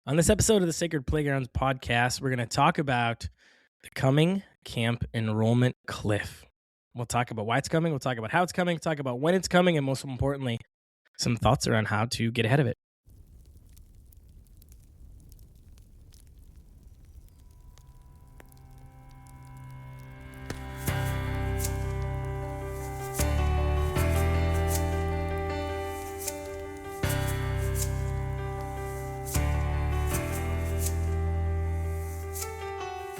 On this episode of the Sacred Playgrounds podcast, we're going to talk about the coming camp enrollment cliff. We'll talk about why it's coming, we'll talk about how it's coming, talk about when it's coming, and most importantly, some thoughts around how to get ahead of it.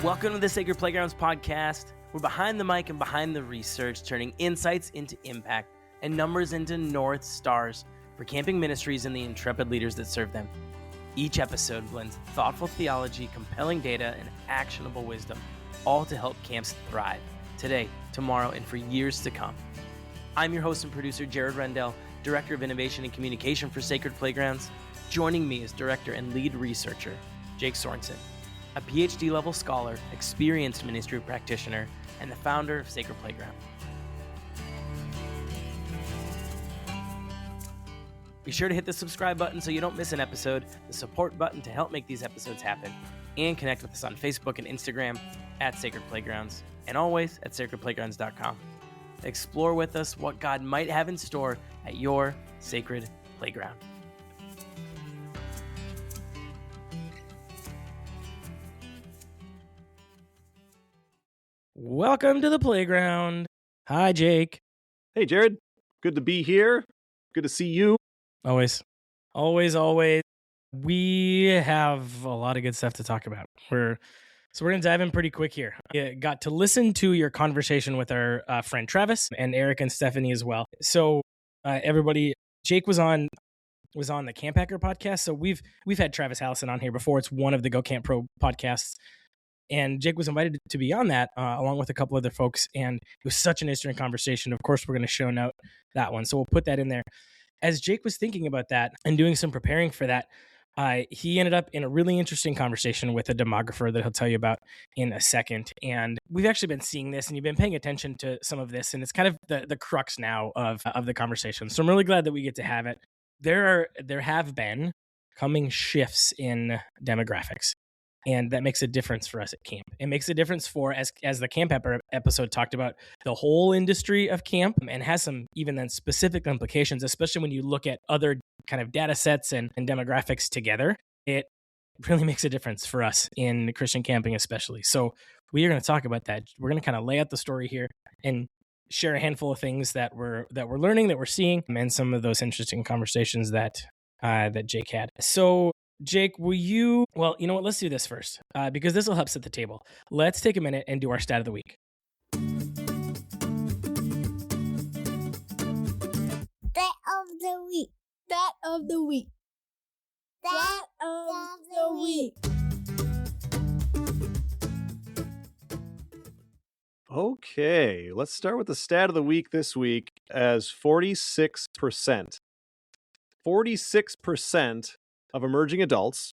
Welcome to the Sacred Playgrounds podcast. We're behind the mic and behind the research, turning insights into impact and numbers into North Stars for camping ministries and the intrepid leaders that serve them. Each episode blends thoughtful theology, compelling data, and actionable wisdom, all to help camps thrive today, tomorrow, and for years to come. I'm your host and producer, Jared Rendell, Director of Innovation and Communication for Sacred Playgrounds. Joining me is Director and Lead Researcher, Jake Sorensen, a PhD-level scholar, experienced ministry practitioner, and the founder of Sacred Playground. Be sure to hit the subscribe button so you don't miss an episode, the support button to help make these episodes happen, and connect with us on Facebook and Instagram at Sacred Playgrounds, and always at sacredplaygrounds.com. Explore with us what God might have in store at your Sacred Playground. Welcome to the playground. Hi, Jake. Hey, Jared. Good to be here. Good to see you. Always. We have a lot of good stuff to talk about. We're going to dive in pretty quick here. I got to listen to your conversation with our friend Travis and Eric and Stephanie as well. So everybody, Jake was on the Camp Hacker podcast. So we've had Travis Allison on here before. It's one of the Go Camp Pro podcasts. And Jake was invited to be on that along with a couple other folks. And it was such an interesting conversation. Of course, we're going to show note that one. So we'll put that in there. As Jake was thinking about that and doing some preparing for that, he ended up in a really interesting conversation with a demographer that he'll tell you about in a second. And we've actually been seeing this, and you've been paying attention to some of this. And it's kind of the crux now of the conversation. So I'm really glad that we get to have it. There have been coming shifts in demographics. And that makes a difference for us at camp. It makes a difference for, as the Camp episode talked about, the whole industry of camp, and has some even then specific implications, especially when you look at other kind of data sets and demographics together. It really makes a difference for us in Christian camping especially. So we are going to talk about that. We're going to kind of lay out the story here and share a handful of things that we're learning, that we're seeing, and some of those interesting conversations that Jake had. So Jake, will you, well, you know what, let's do this first, because this will help set the table. Let's take a minute and do our stat of the week. Stat of the week. Stat of the week. Stat of the week. Okay, let's start with the stat of the week this week as 46%. 46% of emerging adults,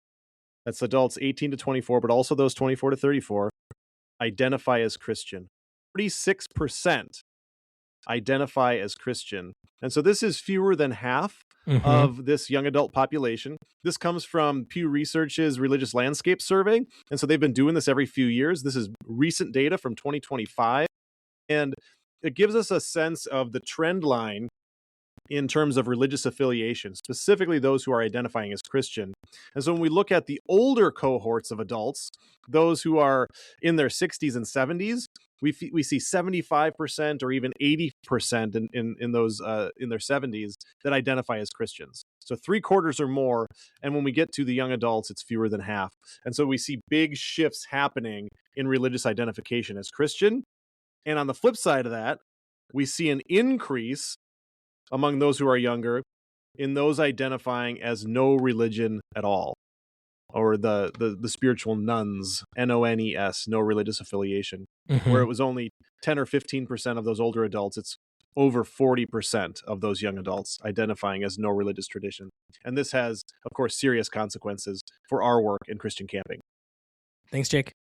that's adults 18 to 24, but also those 24 to 34, identify as Christian. 46% identify as Christian. And so this is fewer than half of this young adult population. This comes from Pew Research's Religious Landscape Survey. And so they've been doing this every few years. This is recent data from 2025. And it gives us a sense of the trend line in terms of religious affiliation, specifically those who are identifying as Christian. And so when we look at the older cohorts of adults, those who are in their 60s and 70s, we see 75% or even 80% in those in their 70s that identify as Christians. So 3/4 or more. And when we get to the young adults, it's fewer than half. And so we see big shifts happening in religious identification as Christian. And on the flip side of that, we see an increase among those who are younger in those identifying as no religion at all, or the spiritual nuns, NONES, no religious affiliation, where it was only 10 or 15% of those older adults. It's over 40% of those young adults identifying as no religious tradition. And this has, of course, serious consequences for our work in Christian camping. Thanks, Jake.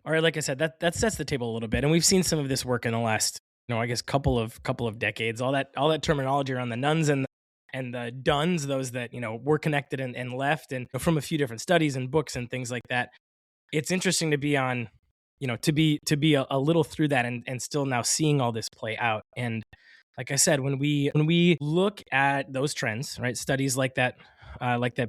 All right, like I said, that sets the table a little bit, and we've seen some of this work in the last, I guess couple of decades. All that terminology around the nuns and and the dones, those that, were connected and left, and from a few different studies and books and things like that. It's interesting to be on, to be a little through that and still now seeing all this play out. And like I said, when we look at those trends, right, studies like that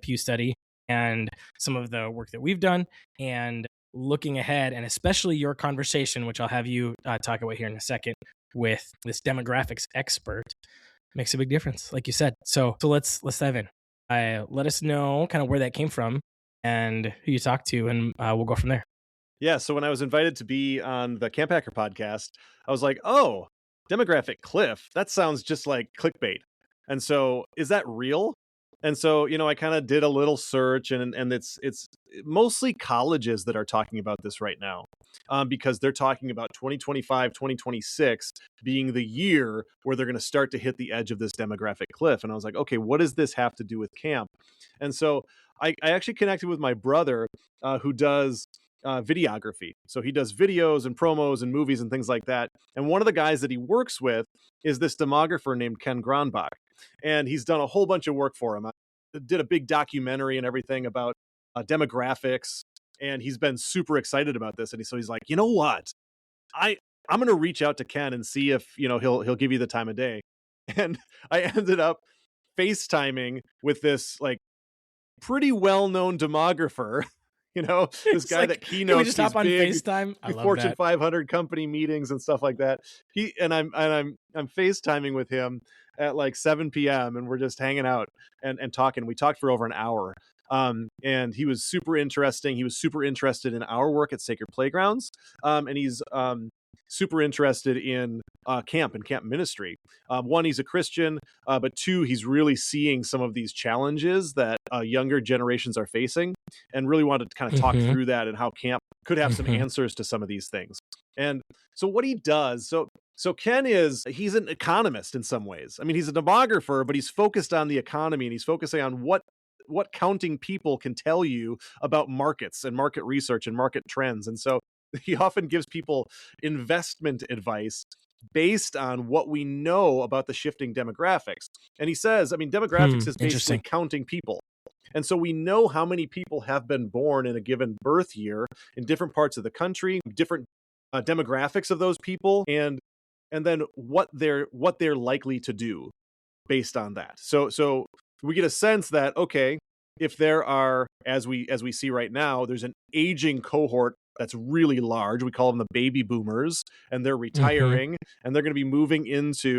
Pew study and some of the work that we've done, and looking ahead, and especially your conversation, which I'll have you talk about here in a second, with this demographics expert, makes a big difference, like you said. So let's dive in. Let us know kind of where that came from and who you talked to, and we'll go from there. Yeah, so when I was invited to be on the Camp Hacker podcast, I was like, oh, demographic cliff, that sounds just like clickbait. And so, is that real? And so, I kind of did a little search, and it's mostly colleges that are talking about this right now, because they're talking about 2025, 2026 being the year where they're going to start to hit the edge of this demographic cliff. And I was like, okay, what does this have to do with camp? And so I actually connected with my brother, who does videography. So he does videos and promos and movies and things like that. And one of the guys that he works with is this demographer named Ken Gronbach. And he's done a whole bunch of work for him. I did a big documentary and everything about demographics. And he's been super excited about this. And so he's like, you know what? I'm going to reach out to Ken and see if, he'll give you the time of day. And I ended up FaceTiming with this like pretty well-known demographer. This guy that keynotes just hop on big FaceTime. I love Fortune that. 500 company meetings and stuff like that. I'm FaceTiming with him at like 7 p.m. and we're just hanging out and talking. We talked for over an hour. And he was super interesting. He was super interested in our work at Sacred Playgrounds. And he's super interested in camp and camp ministry. One, he's a Christian, but two, he's really seeing some of these challenges that younger generations are facing, and really wanted to kind of talk through that and how camp could have some answers to some of these things. And so what he does, so Ken he's an economist in some ways. I mean, he's a demographer, but he's focused on the economy, and he's focusing on what counting people can tell you about markets and market research and market trends. And so he often gives people investment advice based on what we know about the shifting demographics. And he says, I mean, demographics is basically counting people. And so we know how many people have been born in a given birth year in different parts of the country, different demographics of those people, and then what they're likely to do based on that. So we get a sense that, okay, if there are, as we see right now, there's an aging cohort that's really large. We call them the baby boomers, and they're retiring, and they're going to be moving into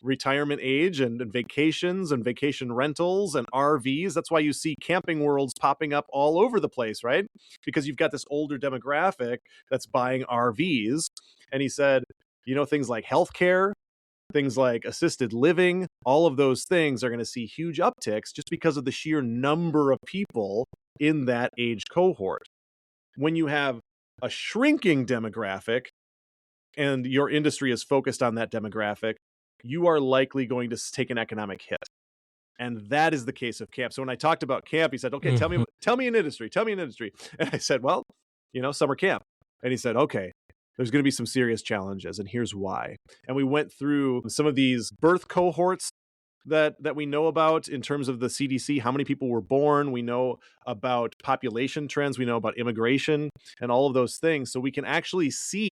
retirement age and vacations and vacation rentals and RVs. That's why you see camping worlds popping up all over the place, right? Because you've got this older demographic that's buying RVs. And he said, things like healthcare, things like assisted living, all of those things are going to see huge upticks just because of the sheer number of people in that age cohort. When you have a shrinking demographic and your industry is focused on that demographic, you are likely going to take an economic hit. And that is the case of camp. So when I talked about camp, he said, okay, tell me an industry. And I said, well, summer camp. And he said, okay, there's going to be some serious challenges, and here's why. And we went through some of these birth cohorts that we know about in terms of the CDC, how many people were born. We know about population trends. We know about immigration and all of those things. So we can actually see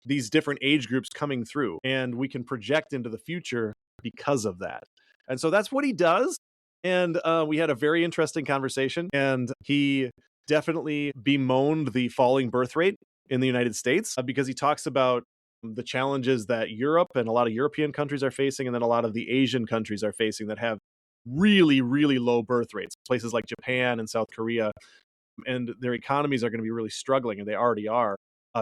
these different age groups coming through, and we can project into the future because of that. And so that's what he does. And we had a very interesting conversation, and he definitely bemoaned the falling birth rate in the United States because he talks about the challenges that Europe and a lot of European countries are facing, and then a lot of the Asian countries are facing that have really, really low birth rates. Places like Japan and South Korea, and their economies are going to be really struggling, and they already are,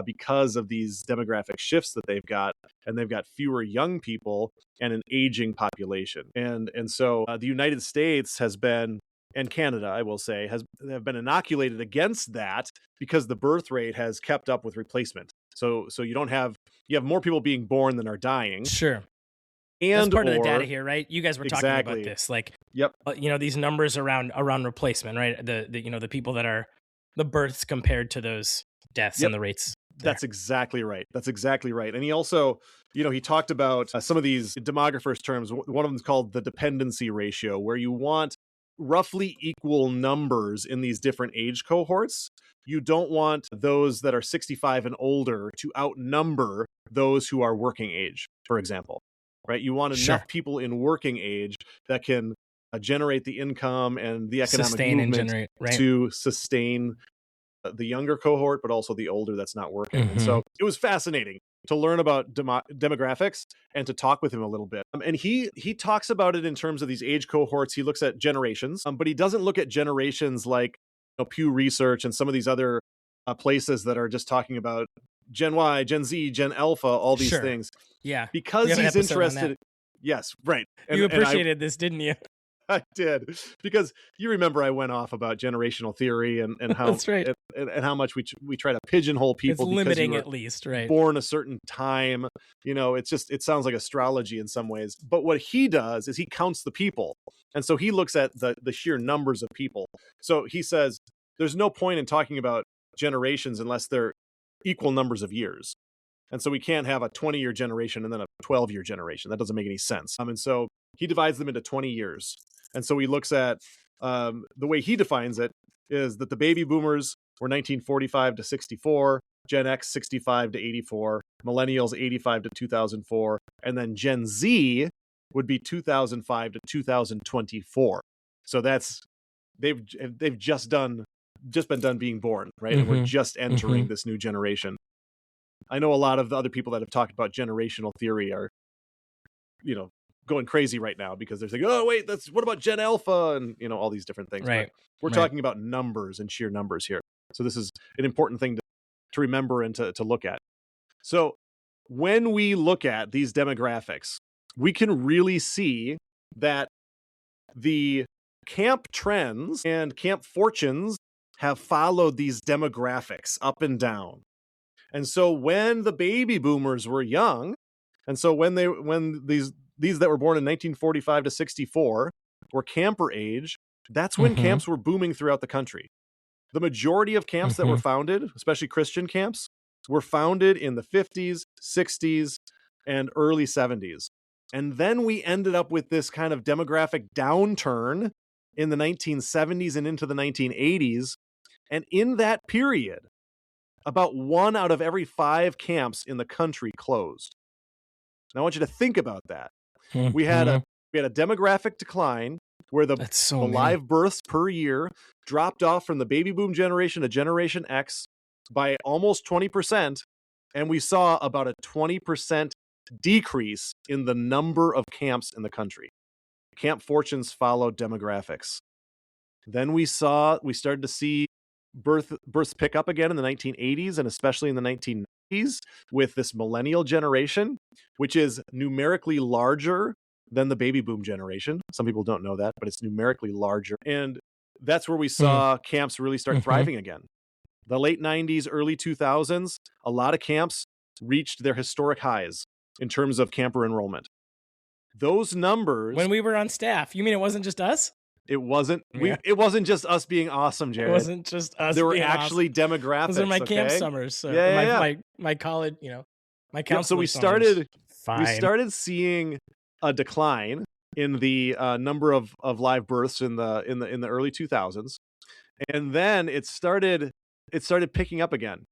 because of these demographic shifts that they've got, and they've got fewer young people and an aging population. And so the United States has been, and Canada, I will say, have been inoculated against that because the birth rate has kept up with replacement. So you have more people being born than are dying. Sure. And that's part of the data here, right? You guys were talking about this, like, yep. These numbers around replacement, right? The people that are the births compared to those deaths and the rates. there. That's exactly right. That's exactly right. And he also, he talked about some of these demographers' terms. One of them is called the dependency ratio, where you want roughly equal numbers in these different age cohorts. You don't want those that are 65 and older to outnumber those who are working age, for example, right? You want enough people in working age that can generate the income and the economic movement to sustain the younger cohort, but also the older that's not working. And so it was fascinating to learn about demographics and to talk with him a little bit. And he talks about it in terms of these age cohorts. He looks at generations, but he doesn't look at generations like Pew Research and some of these other places that are just talking about Gen Y, Gen Z, Gen Alpha, all these things. Yeah. Because he's interested. Yes, right. You appreciated this, didn't you? I did, because you remember I went off about generational theory and how that's right. and how much we try to pigeonhole people. It's limiting, at least, right? Born a certain time, it sounds like astrology in some ways. But what he does is he counts the people, and so he looks at the sheer numbers of people. So he says there's no point in talking about generations unless they're equal numbers of years. And so we can't have a 20-year generation and then a 12-year generation. That doesn't make any sense. And so he divides them into 20 years. And so he looks at the way he defines it is that the baby boomers were 1945 to 64, Gen X 65 to 84, millennials 85 to 2004, and then Gen Z would be 2005 to 2024. So that's they've just been done being born, right? And we're just entering this new generation. I know a lot of the other people that have talked about generational theory are, going crazy right now because they're thinking, oh, wait, what about Gen Alpha? And, all these different things. Right. But we're talking about numbers and sheer numbers here. So this is an important thing to remember and to look at. So when we look at these demographics, we can really see that the camp trends and camp fortunes have followed these demographics up and down. And so when the baby boomers were young, and so when these that were born in 1945 to 64 were camper age, that's when camps were booming throughout the country. The majority of camps that were founded, especially Christian camps, were founded in the 50s, 60s, and early 70s. And then we ended up with this kind of demographic downturn in the 1970s and into the 1980s. And in that period, about 1 out of every 5 camps in the country closed. Now I want you to think about that. We had a demographic decline where the live births per year dropped off from the baby boom generation to Generation X by almost 20%, and we saw about a 20% decrease in the number of camps in the country. Camp fortunes followed demographics. Then we started to see births pick up again in the 1980s and especially in the 1990s with this millennial generation, which is numerically larger than the baby boom generation. Some people don't know that, but it's numerically larger. And that's where we saw camps really start thriving again. The late 90s, early 2000s, a lot of camps reached their historic highs in terms of camper enrollment. Those numbers... When we were on staff, you mean it wasn't just us? It wasn't. It wasn't just us being awesome, Jared. It wasn't just us. There were actually demographics. Those are my camp summers. So my college, my counseling. So we started seeing a decline in the number of live births in the early 2000s, and then it started picking up again.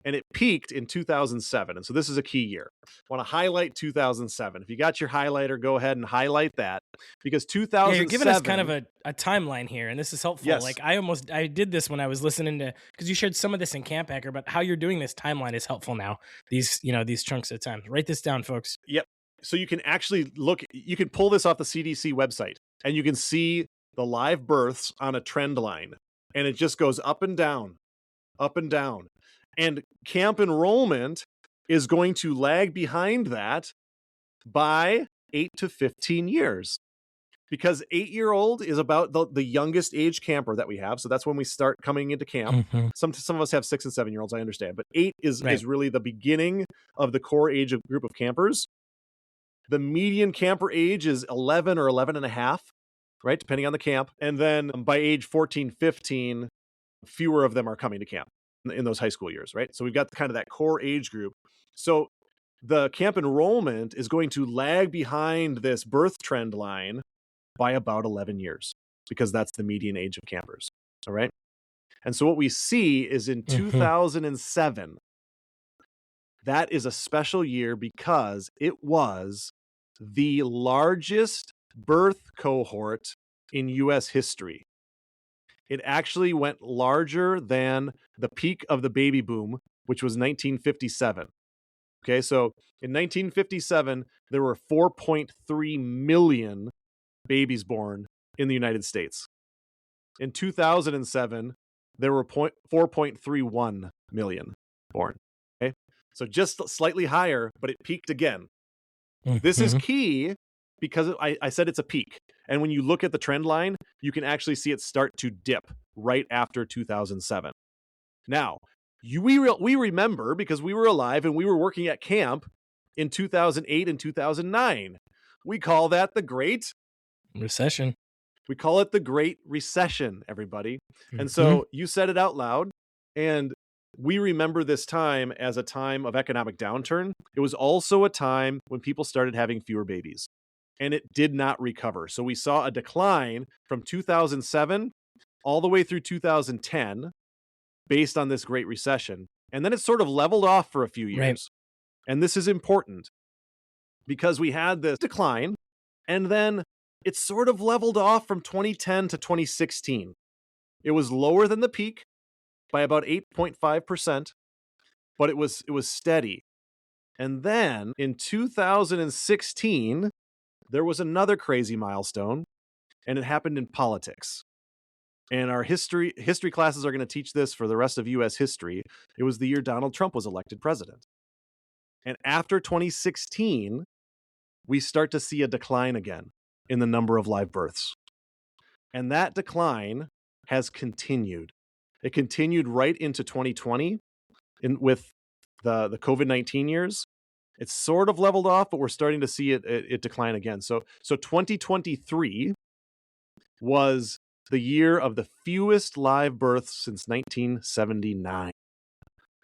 And it peaked in 2007. And so this is a key year. I want to highlight 2007. If you got your highlighter, go ahead and highlight that. Because 2007... Yeah, you're giving us kind of a timeline here, and this is helpful. Yes. Like, I did this when I was listening to... Because you shared some of this in Camp Hacker, but how you're doing this timeline is helpful now. These chunks at time. Write this down, folks. Yep. So you can actually you can pull this off the CDC website, and you can see the live births on a trend line. And it just goes up and down, up and down. And camp enrollment is going to lag behind that by 8 to 15 years. Because 8-year-old is about the youngest age camper that we have. So that's when we start coming into camp. Some of us have 6 and 7-year-olds, I understand. But 8 is really the beginning of the core age of group of campers. The median camper age is 11 or 11 and a half, right? Depending on the camp. And then by age 14, 15, fewer of them are coming to camp. in those high school years, right? So we've got kind of that core age group. So the camp enrollment is going to lag behind this birth trend line by about 11 years because that's the median age of campers. All right. And so what we see is in 2007, that is a special year because it was the largest birth cohort in US history. It actually went larger than the peak of the baby boom, which was 1957. Okay, so in 1957, there were 4.3 million babies born in the United States. In 2007, there were 4.31 million born. Okay, so just slightly higher, but it peaked again. This is key because I said it's a peak. And when you look at the trend line, you can actually see it start to dip right after 2007. Now, we remember because we were alive and we were working at camp in 2008 and 2009. We call that the Great Recession. We call it the Great Recession, everybody. And so you said it out loud, and we remember this time as a time of economic downturn. It was also a time when people started having fewer babies, and it did not recover. So we saw a decline from 2007 all the way through 2010 based on this Great Recession. And then it sort of leveled off for a few years. Right. And this is important because we had this decline, and then it sort of leveled off from 2010 to 2016. It was lower than the peak by about 8.5%, but it was steady. And then in 2016, there was another crazy milestone, and it happened in politics. And our history classes are going to teach this for the rest of US history. It was the year Donald Trump was elected president. And after 2016, we start to see a decline again in the number of live births. And that decline has continued. It continued right into 2020 with the COVID-19 years. It's sort of leveled off, but we're starting to see it decline again. So 2023 was the year of the fewest live births since 1979.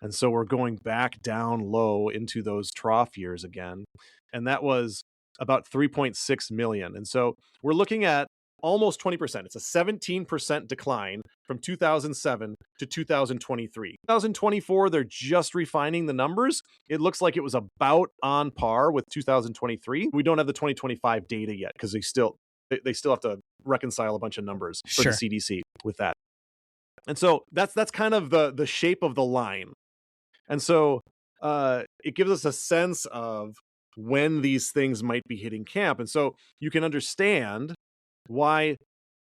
And so we're going back down low into those trough years again. And that was about 3.6 million. And so we're looking at almost 20%. It's a 17% decline from 2007 to 2023. 2024, they're just refining the numbers. It looks like it was about on par with 2023. We don't have the 2025 data yet because they still have to reconcile a bunch of numbers for the CDC with that. And so that's kind of the shape of the line. And so it gives us a sense of when these things might be hitting camp. And so you can understand why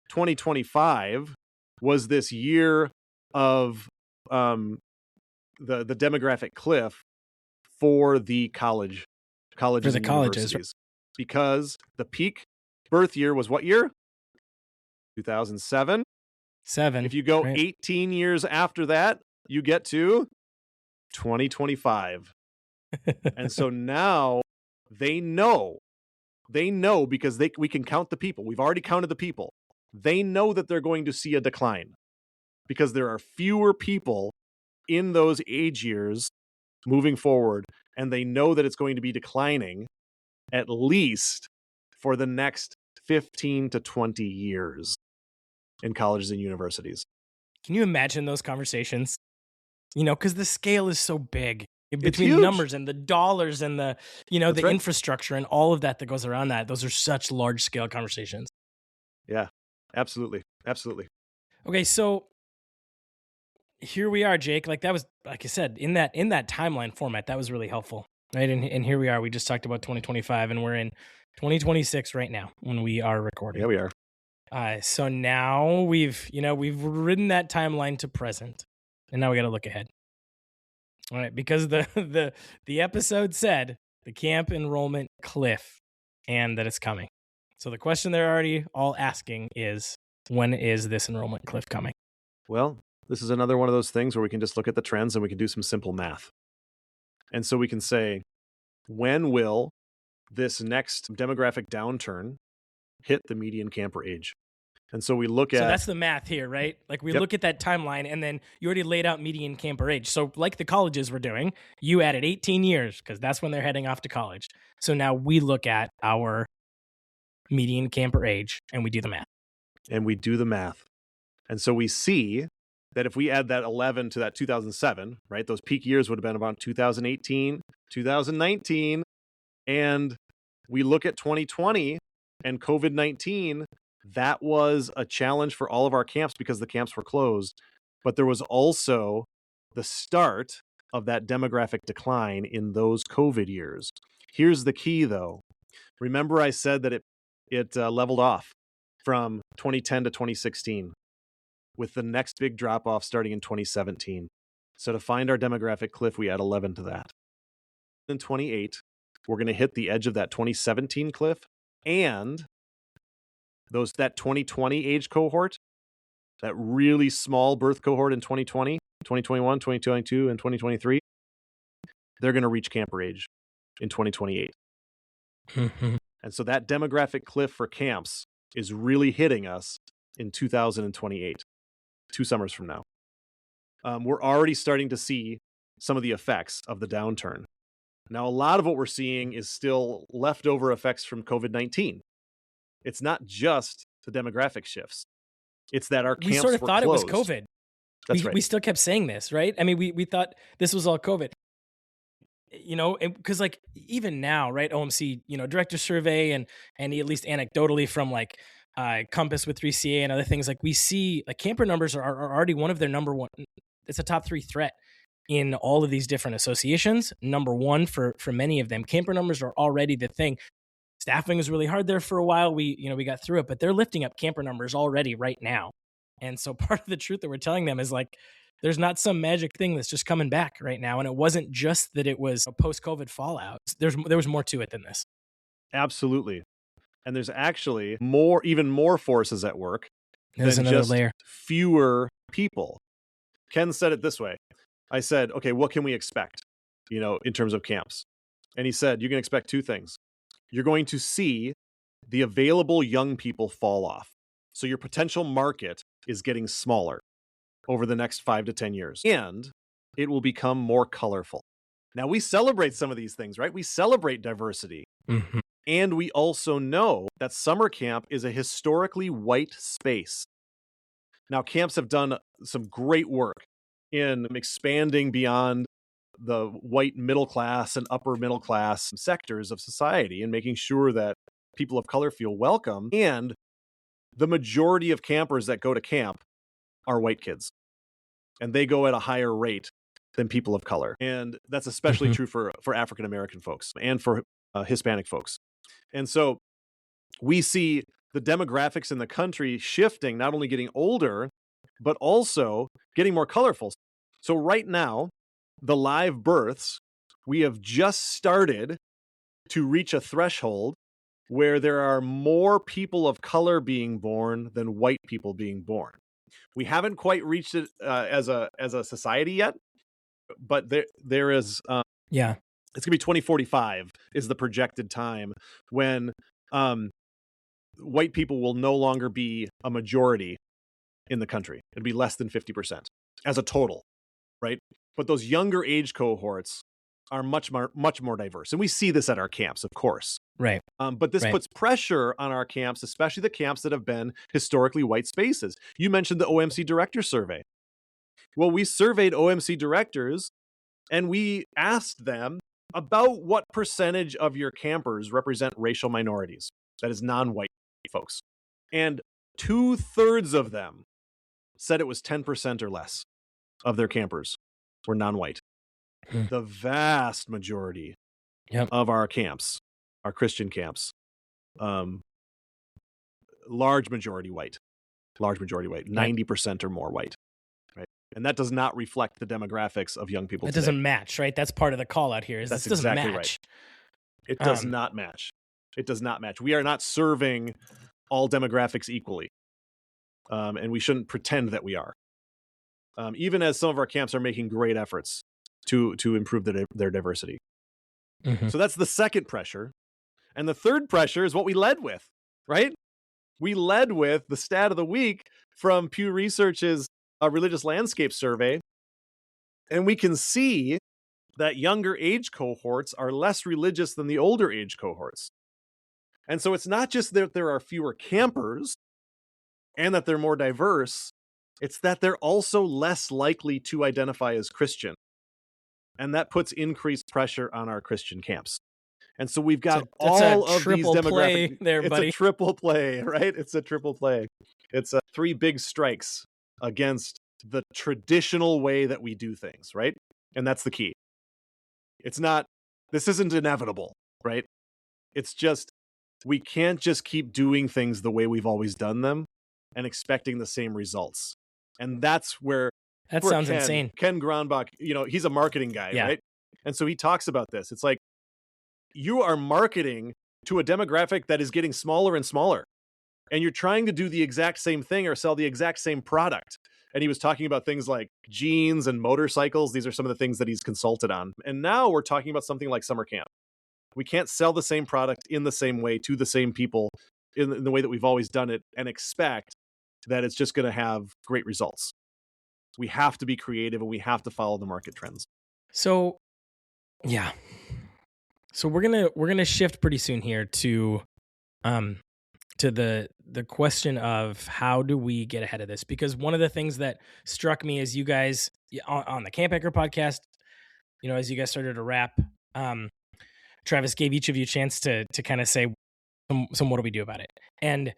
2025 was this year of the demographic cliff for the colleges and universities. Because the peak birth year was what year? 2007. If you go 18 years after that, you get to 2025. And so now they know because we can count the people. We've already counted the people. They know that they're going to see a decline because there are fewer people in those age years moving forward, and they know that it's going to be declining at least for the next 15 to 20 years in colleges and universities. Can you imagine those conversations? Because the scale is so big between numbers and the dollars and the, the infrastructure and all of that goes around that. Those are such large scale conversations. Yeah, absolutely. Absolutely. Okay. So here we are, Jake. Like that was, like I said, in that timeline format, that was really helpful. Right. And here we are. We just talked about 2025 and we're in 2026 right now when we are recording. Yeah, we are. So now we've ridden that timeline to present, and now we got to look ahead. All right, because the episode said the camp enrollment cliff and that it's coming. So the question they're already all asking is, when is this enrollment cliff coming? Well, this is another one of those things where we can just look at the trends and we can do some simple math. And so we can say, when will this next demographic downturn hit the median camper age? And so we look So at, that's the math here, right? Like we Yep. look at that timeline, and then you already laid out median camper age. So like the colleges were doing, you added 18 years because that's when they're heading off to college. So now we look at our median camper age and we do the math. and we do the math. And so we see that if we add that 11 to that 2007, right, those peak years would have been about 2018, 2019, and we look at 2020 and COVID-19, that was a challenge for all of our camps because the camps were closed. But there was also the start of that demographic decline in those COVID years. Here's the key, though. Remember I said that it leveled off from 2010 to 2016, with the next big drop off starting in 2017. So to find our demographic cliff, we add 11 to that. In 28, we're going to hit the edge of that 2017 cliff, and that 2020 age cohort, that really small birth cohort in 2020, 2021, 2022, and 2023, they're going to reach camper age in 2028. And so that demographic cliff for camps is really hitting us in 2028, 2 summers from now. We're already starting to see some of the effects of the downturn. Now, a lot of what we're seeing is still leftover effects from COVID-19. It's not just the demographic shifts. It's that our camps We sort of were thought closed. it was COVID. That's right. We still kept saying this, right? I mean, we thought this was all COVID. You know, because like even now, right? OMC, director survey and at least anecdotally from like Compass with 3CA and other things, like we see like camper numbers are already one of their number one. It's a top 3 threat in all of these different associations. Number one for many of them, camper numbers are already the thing. Staffing was really hard there for a while. We got through it, but they're lifting up camper numbers already right now. And so part of the truth that we're telling them is like, there's not some magic thing that's just coming back right now. And it wasn't just that it was a post-COVID fallout. There was more to it than this. Absolutely. And there's actually even more forces at work There's than another just layer. fewer people. Ken said it this way. I said, okay, what can we expect, in terms of camps? And he said, you can expect 2 things. You're going to see the available young people fall off. So your potential market is getting smaller over the next 5 to 10 years. And it will become more colorful. Now, we celebrate some of these things, right? We celebrate diversity. Mm-hmm. And we also know that summer camp is a historically white space. Now, camps have done some great work in expanding beyond the white middle class and upper middle class sectors of society and making sure that people of color feel welcome. And the majority of campers that go to camp are white kids, and they go at a higher rate than people of color. And that's especially true for African-American folks and for Hispanic folks. And so we see the demographics in the country shifting, not only getting older, but also getting more colorful. So right now, the live births, we have just started to reach a threshold where there are more people of color being born than white people being born. We haven't quite reached it as a society yet, but there is. Yeah, it's gonna be 2045 is the projected time when white people will no longer be a majority in the country. It'll be less than 50% as a total, right? But those younger age cohorts are much more diverse, and we see this at our camps, of course. right. But this puts pressure on our camps, especially the camps that have been historically white spaces. You mentioned the OMC director survey. Well, we surveyed OMC directors, and we asked them about what percentage of your campers represent racial minorities, that is non-white folks. And 2/3 of them said it was 10% or less of their campers were non-white. The vast majority of our camps, our Christian camps, large majority white, 90% or more white, right? And that does not reflect the demographics of young people. It today. doesn't match, right? That's part of the call out here. Is That's this doesn't exactly match. Right. It does not match. It does not match. We are not serving all demographics equally, and we shouldn't pretend that we are. Even as some of our camps are making great efforts to improve their diversity. So that's the second pressure. And the third pressure is what we led with, right? We led with the stat of the week from Pew Research's Religious Landscape Survey. And we can see that younger age cohorts are less religious than the older age cohorts. And so it's not just that there are fewer campers and that they're more diverse, it's that they're also less likely to identify as Christian. And that puts increased pressure on our Christian camps. And so we've got all of these demographic there, buddy. It's a triple play, right? It's a triple play. It's three big strikes against the traditional way that we do things, right? And that's the key. This isn't inevitable, right? It's just, we can't just keep doing things the way we've always done them and expecting the same results. And that's where sounds insane. Ken Gronbach, he's a marketing guy, right? And so he talks about this. It's like, you are marketing to a demographic that is getting smaller and smaller, and you're trying to do the exact same thing or sell the exact same product. And he was talking about things like jeans and motorcycles. These are some of the things that he's consulted on. And now we're talking about something like summer camp. We can't sell the same product in the same way to the same people in the way that we've always done it and expect that it's just going to have great results. We have to be creative and we have to follow the market trends. So, yeah. So we're gonna shift pretty soon here to the question of how do we get ahead of this? Because one of the things that struck me as you guys on the Camp Anchor podcast, as you guys started to wrap, Travis gave each of you a chance to kind of say some what do we do about it, and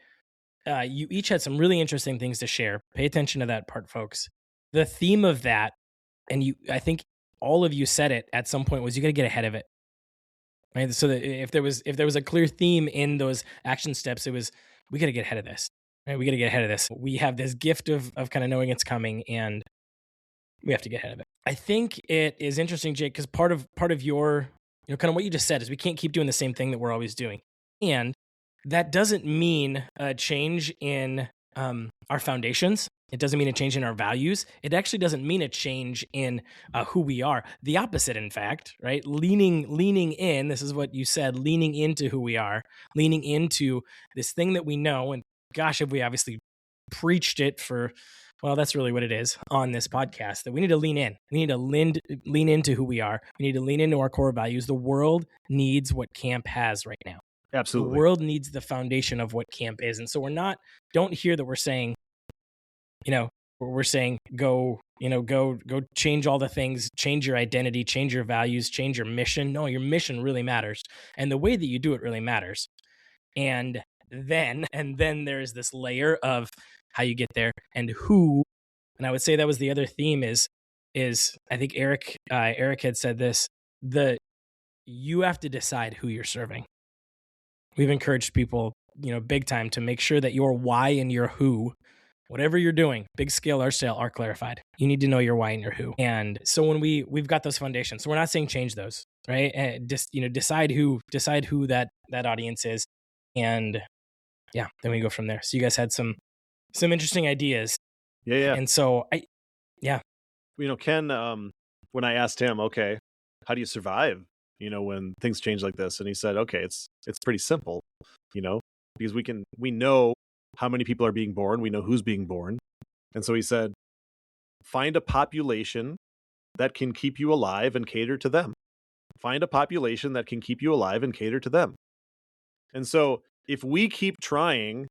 you each had some really interesting things to share. Pay attention to that part, folks. The theme of that, and I think all of you said it at some point, was you got to get ahead of it. Right? So that if there was a clear theme in those action steps, it was, we got to get ahead of this. Right? We got to get ahead of this. We have this gift of kind of knowing it's coming, and we have to get ahead of it. I think it is interesting, Jake, because part of your, kind of what you just said is we can't keep doing the same thing that we're always doing, and that doesn't mean a change in our foundations. It doesn't mean a change in our values. It actually doesn't mean a change in who we are. The opposite, in fact, right? Leaning in, this is what you said, leaning into who we are, leaning into this thing that we know. And gosh, have we obviously preached it for, well, that's really what it is on this podcast, that we need to lean in. We need to lean into who we are. We need to lean into our core values. The world needs what camp has right now. Absolutely. The world needs the foundation of what camp is. And so don't hear that we're saying, we're saying go change all the things, change your identity, change your values, change your mission. No, your mission really matters. And the way that you do it really matters. And then there's this layer of how you get there and who. And I would say that was the other theme is I think Eric had said this, you have to decide who you're serving. We've encouraged people, big time, to make sure that your why and your who, whatever you're doing, big scale or scale, are clarified. You need to know your why and your who. And so when we've got those foundations, so we're not saying change those, right? And just, decide who that audience is. And yeah, then we go from there. So you guys had some interesting ideas. Yeah. And so Ken, when I asked him, okay, how do you survive, when things change like this? And he said, okay, it's pretty simple, because we know how many people are being born. We know who's being born. And so he said, find a population that can keep you alive and cater to them. Find a population that can keep you alive and cater to them. And so if we keep trying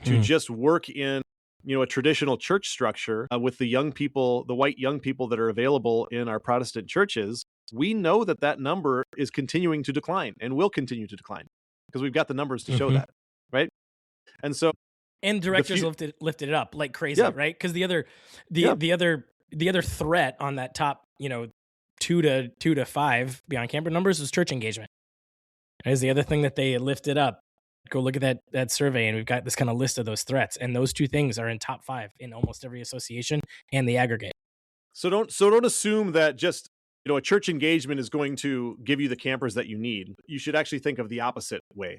to just work in, a traditional church structure with the young people, the white young people that are available in our Protestant churches, we know that number is continuing to decline and will continue to decline because we've got the numbers to show that, right? And so, and directors lifted it up like crazy, right? Because the other threat on that top, 2 to 5 beyond camper numbers was church engagement. That is the other thing that they lifted up. Go look at that survey, and we've got this kind of list of those threats, and those two things are in top 5 in almost every association and the aggregate. So don't assume that just a church engagement is going to give you the campers that you need. You should actually think of the opposite way.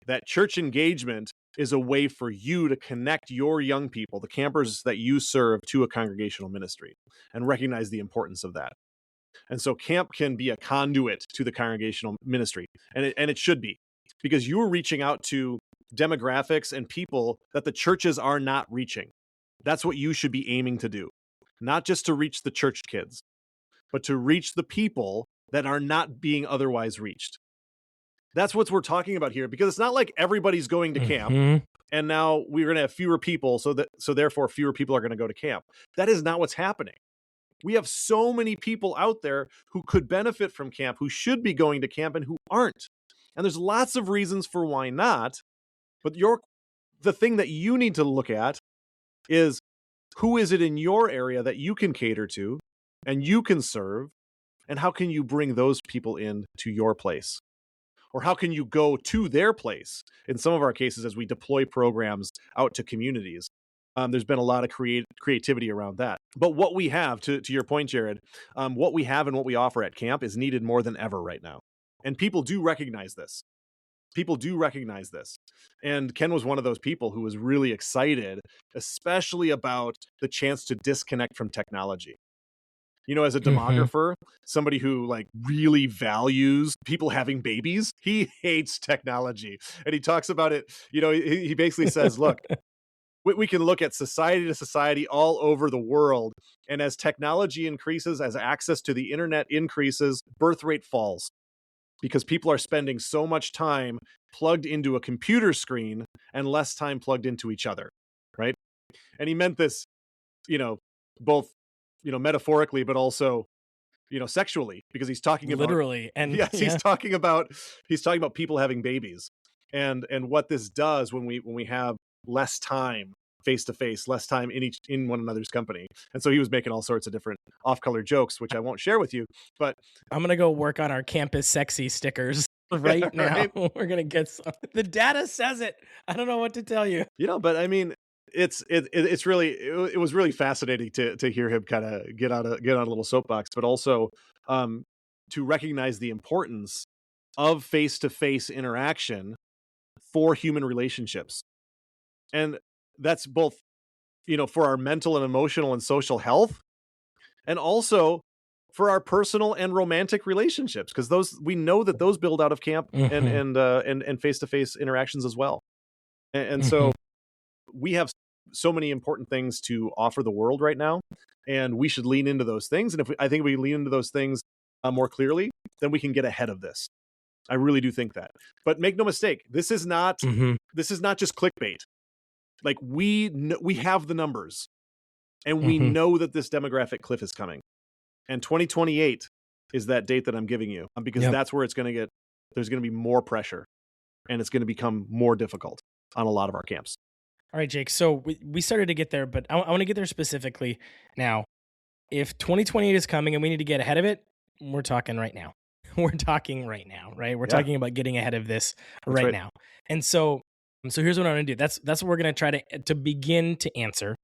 That church engagement is a way for you to connect your young people, the campers that you serve, to a congregational ministry and recognize the importance of that. And so camp can be a conduit to the congregational ministry, and it should be, because you're reaching out to demographics and people that the churches are not reaching. That's what you should be aiming to do. Not just to reach the church kids, but to reach the people that are not being otherwise reached. That's what we're talking about here, because it's not like everybody's going to camp and now we're going to have fewer people, so therefore fewer people are going to go to camp. That is not what's happening. We have so many people out there who could benefit from camp, who should be going to camp, and who aren't. And there's lots of reasons for why not. But the thing that you need to look at is, who is it in your area that you can cater to and you can serve, and how can you bring those people in to your place? Or how can you go to their place? In some of our cases, as we deploy programs out to communities, there's been a lot of creativity around that. But what we have, to your point, Jared, what we have and what we offer at camp is needed more than ever right now. And people do recognize this. And Ken was one of those people who was really excited, especially about the chance to disconnect from technology. As a demographer, somebody who really values people having babies, he hates technology. And he talks about it, he basically says, look, we can look at society to society all over the world. And as technology increases, as access to the internet increases, birth rate falls, because people are spending so much time plugged into a computer screen and less time plugged into each other, right? And he meant this, both, metaphorically, but also, sexually, because he's talking about literally. And yes, he's talking about people having babies, and what this does when we have less time face to face, less time in one another's company. And so he was making all sorts of different off-color jokes, which I won't share with you, but I'm going to go work on our campus sexy stickers right now. Right? We're going to get some. The data says it. I don't know what to tell you. But I mean, it was really fascinating to hear him kind of get on a little soapbox, but also to recognize the importance of face-to-face interaction for human relationships. And that's both, for our mental and emotional and social health, and also for our personal and romantic relationships, because we know that those build out of camp and face-to-face interactions as well. And so we have so many important things to offer the world right now, and we should lean into those things. And I think we lean into those things more clearly, then we can get ahead of this. I really do think that. But make no mistake, this is not just clickbait. Like, we have the numbers, and we know that this demographic cliff is coming. And 2028 is that date that I'm giving you, because that's where there's going to be more pressure, and it's going to become more difficult on a lot of our camps. All right, Jake. So we started to get there, but I want to get there specifically now. If 2028 is coming and we need to get ahead of it, we're talking right now. We're talking right now, right? We're talking about getting ahead of this right now. And so here's what I'm going to do. That's what we're going to try to begin to answer.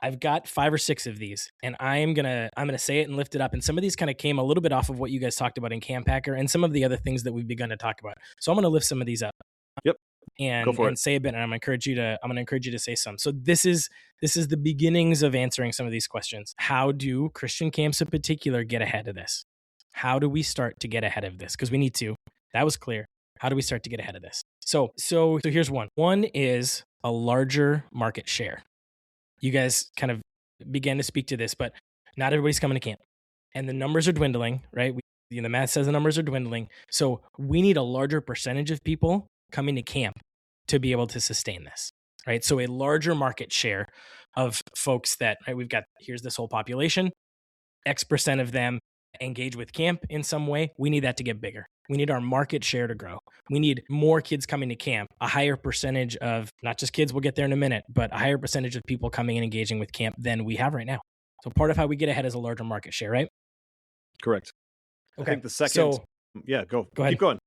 I've got 5 or 6 of these, and I'm gonna say it and lift it up. And some of these kind of came a little bit off of what you guys talked about in Camp Hacker and some of the other things that we've begun to talk about. So I'm going to lift some of these up. Yep. And say a bit, and I'm going to encourage you to say some. So this is the beginnings of answering some of these questions. How do Christian camps in particular get ahead of this? How do we start to get ahead of this? Because we need to. That was clear. How do we start to get ahead of this? So here's one. One is a larger market share. You guys kind of began to speak to this, but not everybody's coming to camp, and the numbers are dwindling, right? The math says the numbers are dwindling. So we need a larger percentage of people coming to camp to be able to sustain this, right? So a larger market share of folks that, right, we've got, here's this whole population, X% of them engage with camp in some way. We need that to get bigger. We need our market share to grow. We need more kids coming to camp, a higher percentage of, not just kids, we'll get there in a minute, but a higher percentage of people coming and engaging with camp than we have right now. So part of how we get ahead is a larger market share, right? Correct. Okay. I think the second, go ahead. Keep going.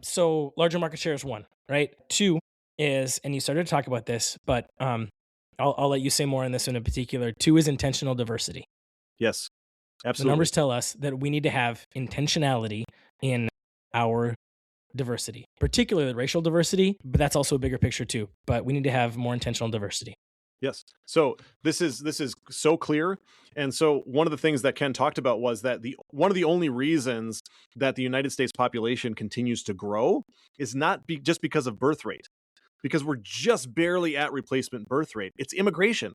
So larger market share is 1, right? 2 is, and you started to talk about this, but I'll let you say more on this in particular. 2 is intentional diversity. Yes, absolutely. The numbers tell us that we need to have intentionality in our diversity, particularly racial diversity, but that's also a bigger picture too. But we need to have more intentional diversity. Yes. So this is so clear. And so one of the things that Ken talked about was that one of the only reasons that the United States population continues to grow is not just because of birth rate, because we're just barely at replacement birth rate. It's immigration.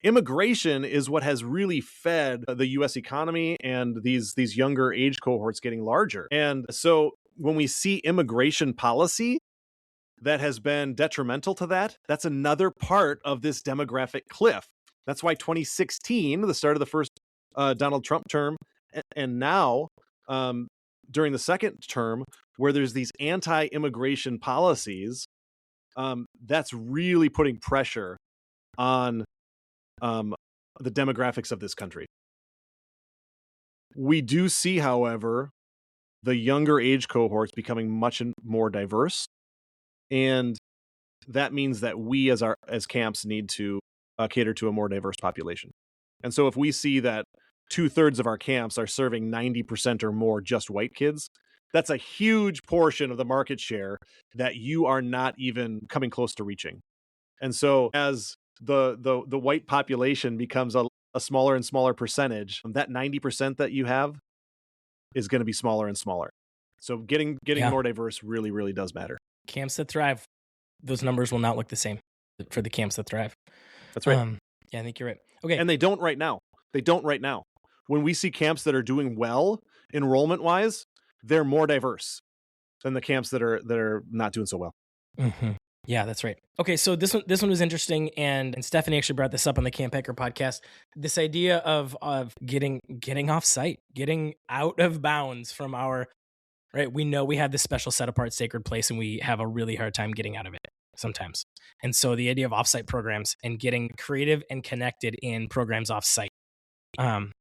Immigration is what has really fed the US economy and these younger age cohorts getting larger. And so when we see immigration policy that has been detrimental to that, that's another part of this demographic cliff. That's why 2016, the start of the first Donald Trump term, and now during the second term, where there's these anti-immigration policies, that's really putting pressure on the demographics of this country. We do see, however, the younger age cohorts becoming much more diverse, and that means that we as camps need to cater to a more diverse population. And so if we see that 2/3 of our camps are serving 90% or more just white kids, that's a huge portion of the market share that you are not even coming close to reaching. And so as the white population becomes a smaller and smaller percentage, that 90% that you have is going to be smaller and smaller. So getting more diverse really, really does matter. Camps that thrive, those numbers will not look the same for the camps that thrive. That's right. Yeah, I think you're right. Okay. And they don't right now. When we see camps that are doing well enrollment wise, they're more diverse than the camps that are not doing so well. Mm-hmm. Yeah, that's right. Okay, so this one was interesting, and Stephanie actually brought this up on the Camp Hacker podcast. This idea of getting off site, getting out of bounds from our right. We know we have this special set apart sacred place, and we have a really hard time getting out of it sometimes. And so the idea of offsite programs and getting creative and connected in programs offsite. Absolutely.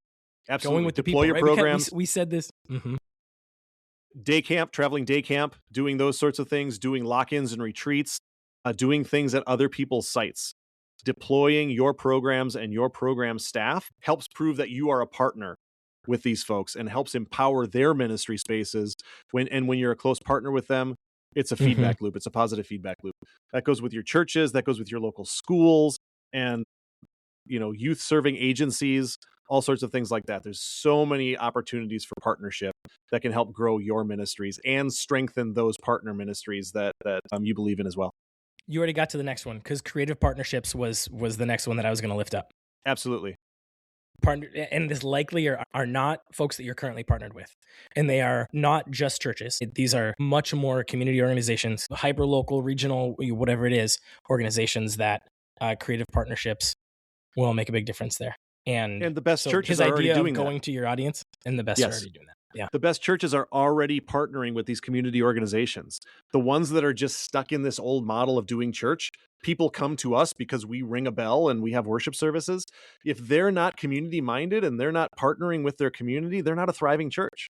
Going with Deploy the people, your right? programs. We said this. Mm-hmm. Day camp, traveling day camp, doing those sorts of things, doing lock-ins and retreats, doing things at other people's sites. Deploying your programs and your program staff helps prove that you are a partner with these folks and helps empower their ministry spaces. When you're a close partner with them, it's a feedback loop. It's a positive feedback loop. That goes with your churches, that goes with your local schools, and youth serving agencies, all sorts of things like that. There's so many opportunities for partnership that can help grow your ministries and strengthen those partner ministries that you believe in as well. You already got to the next one because creative partnerships was the next one that I was going to lift up. Absolutely. And this likely are not folks that you're currently partnered with. And they are not just churches. These are much more community organizations, hyper-local, regional, whatever it is, organizations that creative partnerships will make a big difference there. And the best churches are already doing that. Going to your audience, and the best are already doing that. Yeah. The best churches are already partnering with these community organizations. The ones that are just stuck in this old model of doing church, people come to us because we ring a bell and we have worship services. If they're not community minded and they're not partnering with their community, they're not a thriving church.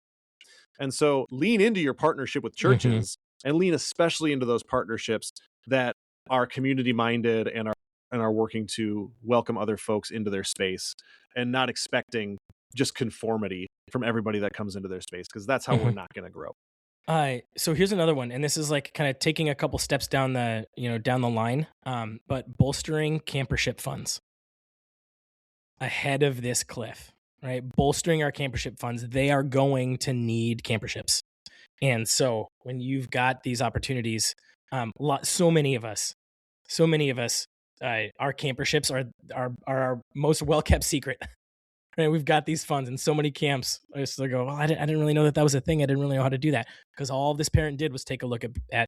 And so lean into your partnership with churches and lean especially into those partnerships that are community minded and are working to welcome other folks into their space and not expecting just conformity from everybody that comes into their space, because that's how we're not going to grow. So here's another one, and this is like kind of taking a couple steps down the line, but bolstering campership funds ahead of this cliff, right? Bolstering our campership funds. They are going to need camperships, and so when you've got these opportunities, so many of us, our camperships are our most well kept secret. Right, we've got these funds in so many camps. I just go, well, I didn't really know that was a thing. I didn't really know how to do that, because all this parent did was take a look at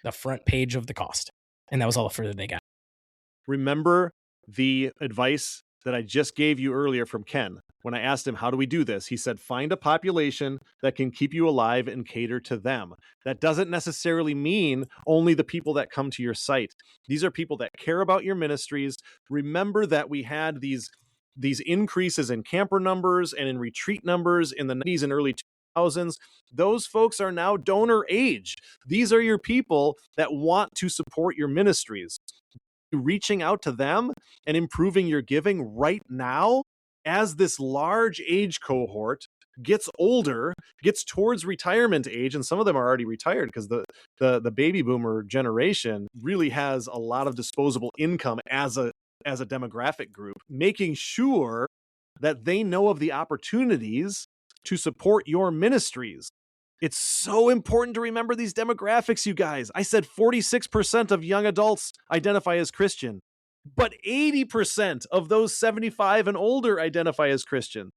the front page of the cost, and that was all the further they got. Remember the advice that I just gave you earlier from Ken. When I asked him, how do we do this? He said, find a population that can keep you alive and cater to them. That doesn't necessarily mean only the people that come to your site. These are people that care about your ministries. Remember that we had these increases in camper numbers and in retreat numbers in the 90s and early 2000s. Those folks are now donor age. These are your people that want to support your ministries. Reaching out to them and improving your giving right now as this large age cohort gets older, gets towards retirement age, and some of them are already retired because the baby boomer generation really has a lot of disposable income as a as a demographic group, making sure that they know of the opportunities to support your ministries. It's so important to remember these demographics, you guys. I said 46% of young adults identify as Christian, but 80% of those 75 and older identify as Christian.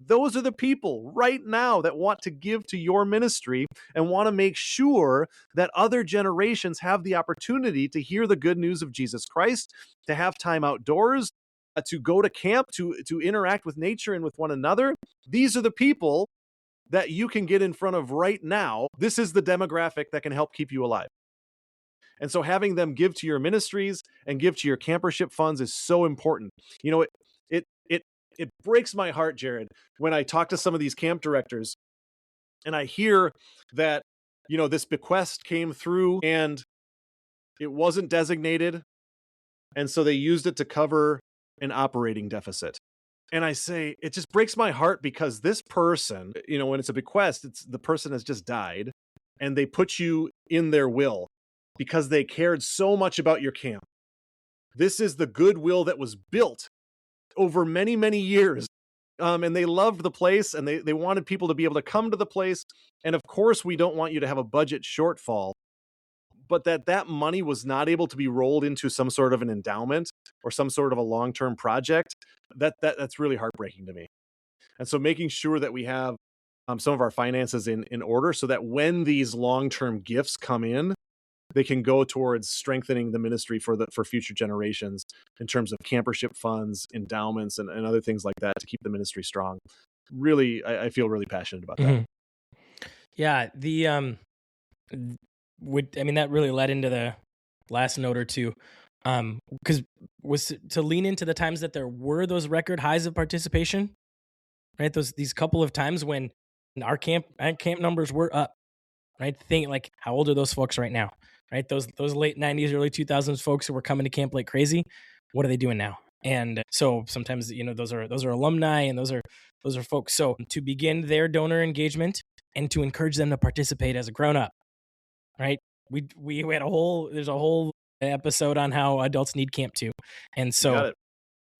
Those are the people right now that want to give to your ministry and want to make sure that other generations have the opportunity to hear the good news of Jesus Christ, to have time outdoors, to go to camp, to interact with nature and with one another. These are the people that you can get in front of right now. This is the demographic that can help keep you alive. And so having them give to your ministries and give to your campership funds is so important. You know, it breaks my heart, Jared, when I talk to some of these camp directors and I hear that, you know, this bequest came through and it wasn't designated, and so they used it to cover an operating deficit. And I say, it just breaks my heart because this person, you know, when it's a bequest, it's the person has just died and they put you in their will because they cared so much about your camp. This is the goodwill that was built over many, many years. And they loved the place and they wanted people to be able to come to the place. And of course, we don't want you to have a budget shortfall, but that money was not able to be rolled into some sort of an endowment or some sort of a long-term project. That's really heartbreaking to me. And so making sure that we have some of our finances in order so that when these long-term gifts come in, they can go towards strengthening the ministry for future generations in terms of campership funds, endowments, and other things like that to keep the ministry strong. Really, I feel really passionate about that. Mm-hmm. Yeah, that really led into the last note or two, because was to lean into the times that there were those record highs of participation, right? These couple of times when our camp numbers were up, right? Think like, how old are those folks right now, right? Those late 90s, early 2000s folks who were coming to camp like crazy, what are they doing now? And so sometimes, you know, those are alumni and those are folks. So to begin their donor engagement and to encourage them to participate as a grown up, right? We had there's a whole episode on how adults need camp too. And so,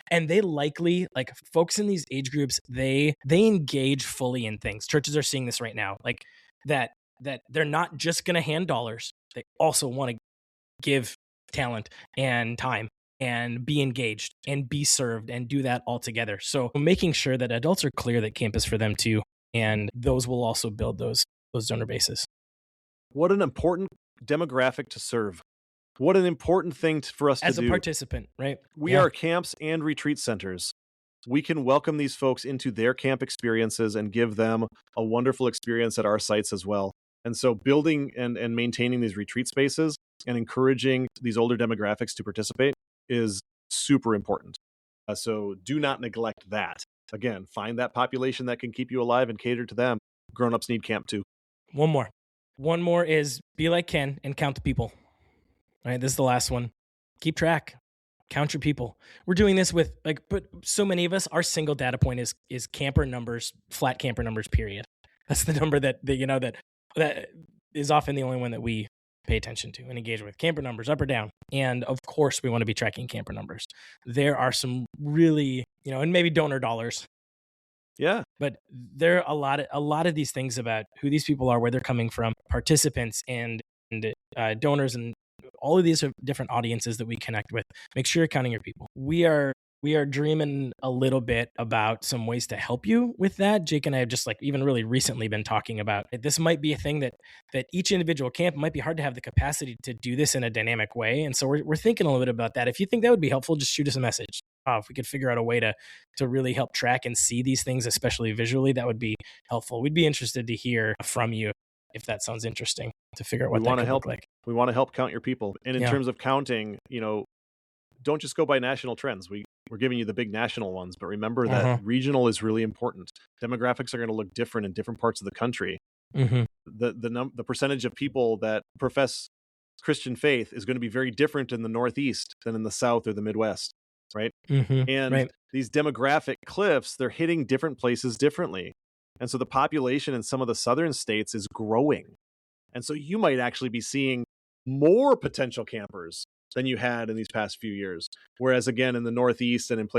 and they likely, like folks in these age groups, they engage fully in things. Churches are seeing this right now, like that they're not just going to hand dollars. They also want to give talent and time and be engaged and be served and do that all together. So making sure that adults are clear that camp is for them too. And those will also build those donor bases. What an important demographic to serve. What an important thing for us to do. As a participant, right? We are camps and retreat centers. We can welcome these folks into their camp experiences and give them a wonderful experience at our sites as well. And so building and maintaining these retreat spaces and encouraging these older demographics to participate is super important. So do not neglect that. Again, find that population that can keep you alive and cater to them. Grown-ups need camp too. One more is be like Ken and count the people. All right, this is the last one. Keep track. Count your people. We're doing this with but so many of us, our single data point is camper numbers, flat camper numbers, period. That's the number that is often the only one that we pay attention to and engage with. Camper numbers, up or down. And of course, we want to be tracking camper numbers. There are some really, and maybe donor dollars. Yeah. But there are a lot of these things about who these people are, where they're coming from, participants and donors, and all of these different audiences that we connect with. Make sure you're counting your people. We are dreaming a little bit about some ways to help you with that. Jake and I have just even really recently been talking about it. This might be a thing that each individual camp might be hard to have the capacity to do this in a dynamic way. And so we're thinking a little bit about that. If you think that would be helpful, just shoot us a message. If we could figure out a way to really help track and see these things, especially visually, that would be helpful. We'd be interested to hear from you if that sounds interesting, to figure out what that could look like. We want to help count your people. And in terms of counting, don't just go by national trends. We're giving you the big national ones, but remember that regional is really important. Demographics are going to look different in different parts of the country. Mm-hmm. The percentage of people that profess Christian faith is going to be very different in the Northeast than in the South or the Midwest, right? Mm-hmm. And these demographic cliffs, they're hitting different places differently. And so the population in some of the southern states is growing. And so you might actually be seeing more potential campers than you had in these past few years. Whereas again, in the Northeast and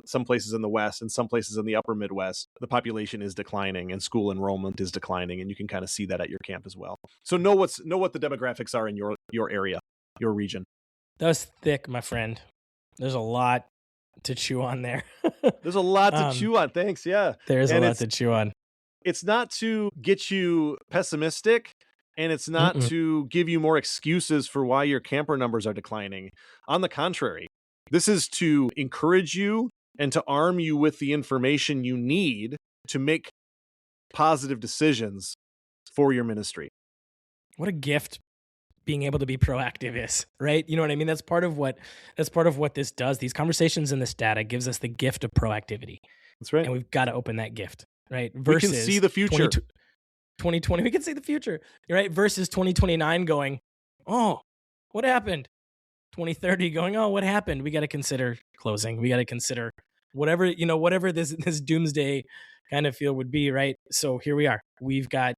some places in the West and some places in the upper Midwest, the population is declining and school enrollment is declining, and you can kind of see that at your camp as well. So know what the demographics are in your area, your region. That was thick, my friend. There's a lot to chew on there. There's a lot to chew on. Thanks. Yeah. There's a lot to chew on. It's not to get you pessimistic, and it's not to give you more excuses for why your camper numbers are declining. On the contrary, this is to encourage you and to arm you with the information you need to make positive decisions for your ministry. What a gift being able to be proactive is, right? You know what I mean? That's part of what this does. These conversations and this data gives us the gift of proactivity. That's right. And we've got to open that gift, right? Versus we can see the future. 2020, we can see the future, right? Versus 2029 going, oh, what happened? 2030 going, oh, what happened? We got to consider closing. We got to consider whatever this doomsday kind of feel would be, right? So here we are. We've got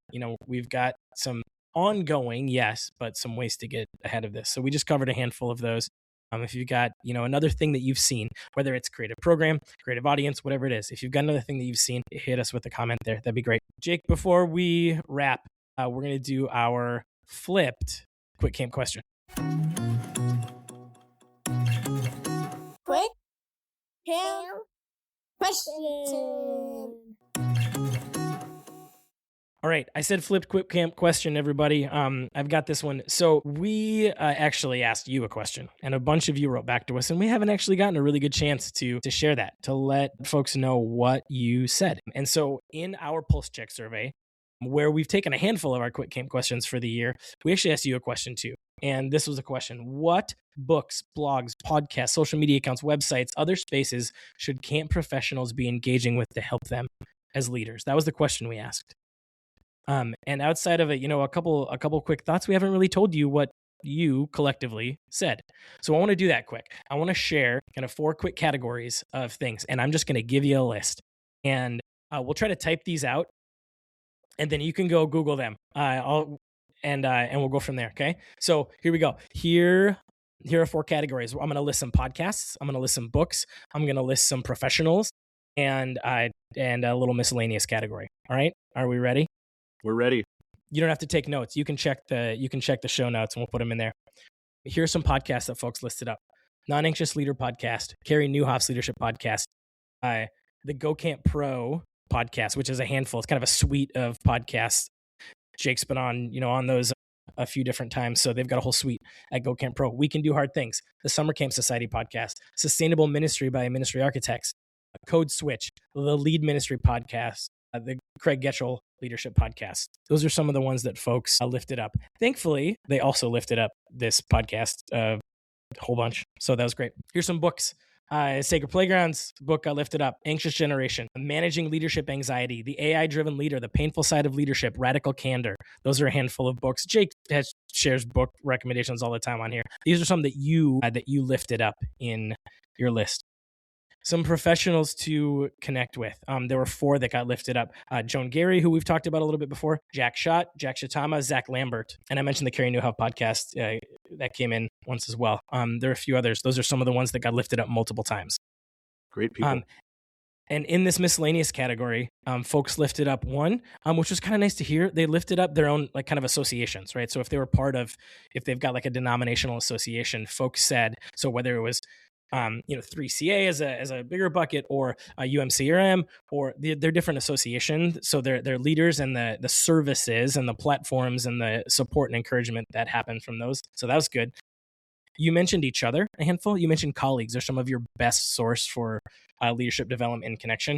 some ongoing, yes, but some ways to get ahead of this. So we just covered a handful of those. If you've got, another thing that you've seen, whether it's creative program, creative audience, whatever it is, if you've got another thing that you've seen, hit us with a comment there. That'd be great. Jake, before we wrap, we're going to do our flipped quick camp question. Quick camp question. All right, I said flipped quick camp question, everybody. I've got this one. So we actually asked you a question, and a bunch of you wrote back to us, and we haven't actually gotten a really good chance to share that, to let folks know what you said. And so in our pulse check survey, where we've taken a handful of our quick camp questions for the year, we actually asked you a question too. And this was a question: what books, blogs, podcasts, social media accounts, websites, other spaces should camp professionals be engaging with to help them as leaders? That was the question we asked. And outside of it, a couple quick thoughts. We haven't really told you what you collectively said. So I want to do that quick. I want to share kind of 4 quick categories of things, and I'm just going to give you a list. And we'll try to type these out, and then you can go Google them. And we'll go from there. Okay. So here we go. Here are 4 categories. I'm going to list some podcasts. I'm going to list some books. I'm going to list some professionals, and a little miscellaneous category. All right. Are we ready? We're ready. You don't have to take notes. You can check the show notes, and we'll put them in there. Here's some podcasts that folks listed up: Non-Anxious Leader Podcast, Carrie Newhoff's Leadership Podcast, the Go Camp Pro Podcast, which is a handful. It's kind of a suite of podcasts. Jake's been on those a few different times, so they've got a whole suite at Go Camp Pro. We Can Do Hard Things, the Summer Camp Society Podcast, Sustainable Ministry by Ministry Architects, Code Switch, the Lead Ministry Podcast, the Craig Getchell Leadership Podcast. Those are some of the ones that folks lifted up. Thankfully, they also lifted up this podcast a whole bunch. So that was great. Here's some books. Sacred Playgrounds book got lifted up. Anxious Generation, Managing Leadership Anxiety, The AI-Driven Leader, The Painful Side of Leadership, Radical Candor. Those are a handful of books. Jake shares book recommendations all the time on here. These are some that you lifted up in your list. Some professionals to connect with. There were 4 that got lifted up. Joan Gary, who we've talked about a little bit before, Jack Schott, Jack Shatama, Zach Lambert. And I mentioned the Carrie Newhoff podcast that came in once as well. There are a few others. Those are some of the ones that got lifted up multiple times. Great people. And in this miscellaneous category, folks lifted up one, which was kind of nice to hear. They lifted up their own kind of associations, right? So if they've got a denominational association, folks said, so whether it was 3CA as a bigger bucket, or UMCRM, or they're different associations. So they're leaders, and the services and the platforms and the support and encouragement that happened from those. So that was good. You mentioned each other a handful. You mentioned colleagues are some of your best source for leadership development and connection.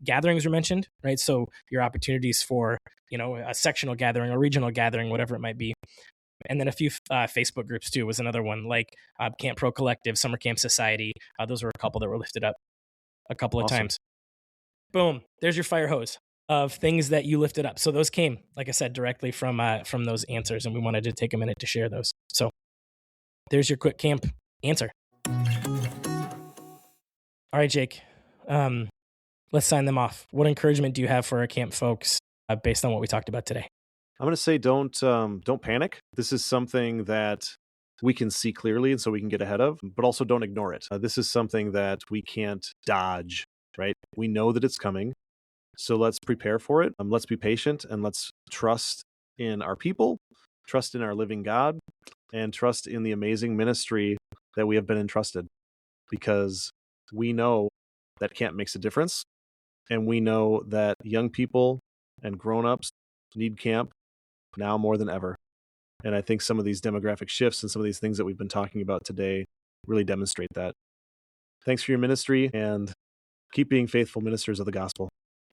Gatherings were mentioned, right? So your opportunities for, a sectional gathering, a regional gathering, whatever it might be. And then a few Facebook groups too was another one, like Camp Pro Collective, Summer Camp Society. Those were a couple that were lifted up a couple of times. Boom. There's your fire hose of things that you lifted up. So those came, like I said, directly from those answers, and we wanted to take a minute to share those. So there's your quick camp answer. All right, Jake. Let's sign them off. What encouragement do you have for our camp folks based on what we talked about today? I'm going to say don't panic. This is something that we can see clearly and so we can get ahead of, but also don't ignore it. This is something that we can't dodge, right? We know that it's coming. So let's prepare for it. Let's be patient and let's trust in our people, trust in our living God, and trust in the amazing ministry that we have been entrusted, because we know that camp makes a difference. And we know that young people and grown-ups need camp now more than ever. And I think some of these demographic shifts and some of these things that we've been talking about today really demonstrate that. Thanks for your ministry, and keep being faithful ministers of the gospel.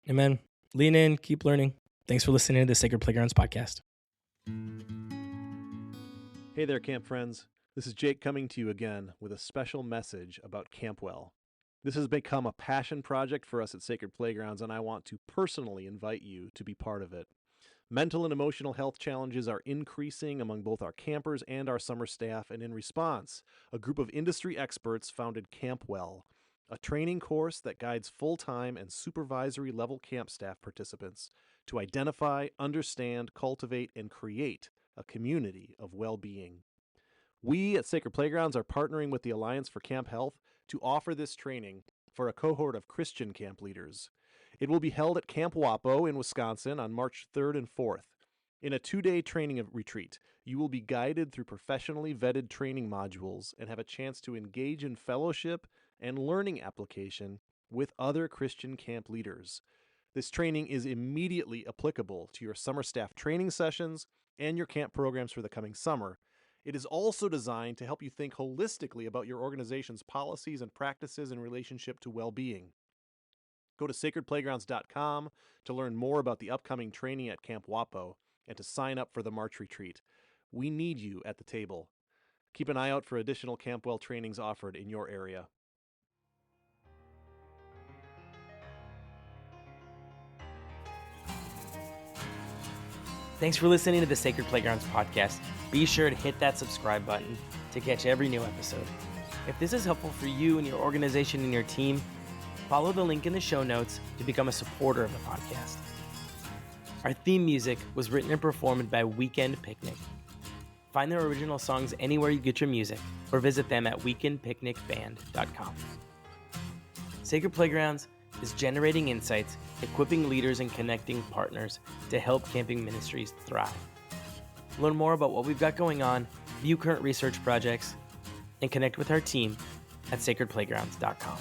Amen. Lean in, keep learning. Thanks for listening to the Sacred Playgrounds podcast. Hey there, camp friends. This is Jake coming to you again with a special message about Campwell. This has become a passion project for us at Sacred Playgrounds, and I want to personally invite you to be part of it. Mental and emotional health challenges are increasing among both our campers and our summer staff, and in response, a group of industry experts founded Campwell, a training course that guides full-time and supervisory level camp staff participants to identify, understand, cultivate, and create a community of well-being. We at Sacred Playgrounds are partnering with the Alliance for Camp Health to offer this training for a cohort of Christian camp leaders. It will be held at Camp Wapo in Wisconsin on March 3rd and 4th. In a 2-day training retreat, you will be guided through professionally vetted training modules and have a chance to engage in fellowship and learning application with other Christian camp leaders. This training is immediately applicable to your summer staff training sessions and your camp programs for the coming summer. It is also designed to help you think holistically about your organization's policies and practices in relationship to well-being. Go to sacredplaygrounds.com to learn more about the upcoming training at Camp Wapo and to sign up for the March retreat. We need you at the table. Keep an eye out for additional Campwell trainings offered in your area. Thanks for listening to the Sacred Playgrounds podcast. Be sure to hit that subscribe button to catch every new episode. If this is helpful for you and your organization and your team, follow the link in the show notes to become a supporter of the podcast. Our theme music was written and performed by Weekend Picnic. Find their original songs anywhere you get your music or visit them at weekendpicnicband.com. Sacred Playgrounds is generating insights, equipping leaders, and connecting partners to help camping ministries thrive. Learn more about what we've got going on, view current research projects, and connect with our team at sacredplaygrounds.com.